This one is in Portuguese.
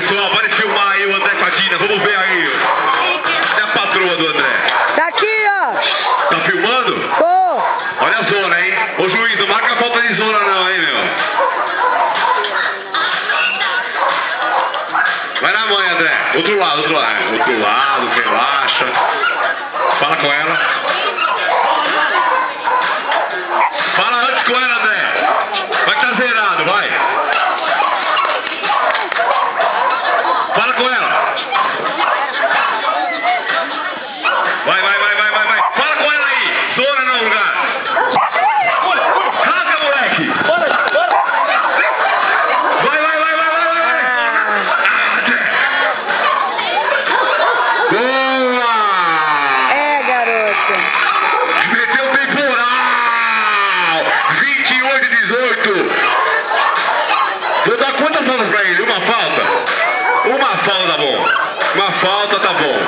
pessoal, pode filmar aí o André Fadina, vamos ver aí. É a patroa do André. Tá aqui, ó. Tá filmando? Tô. Olha a zona, hein? Ô juiz, não marca a falta de zona não, hein, meu? Vai na mãe, André. Outro lado, relaxa. Fala com ela. Fala antes com ela, André. Vai estar zerado, vai. Fala com ela. Vai. Fala com ela aí. Zona no lugar. Rasga, moleque. Vai. Boa! É, garota. Meteu temporal! 28-18. Vou dar quantas faltas pra ele? Uma falta? Uma falta tá bom. Uma falta tá bom.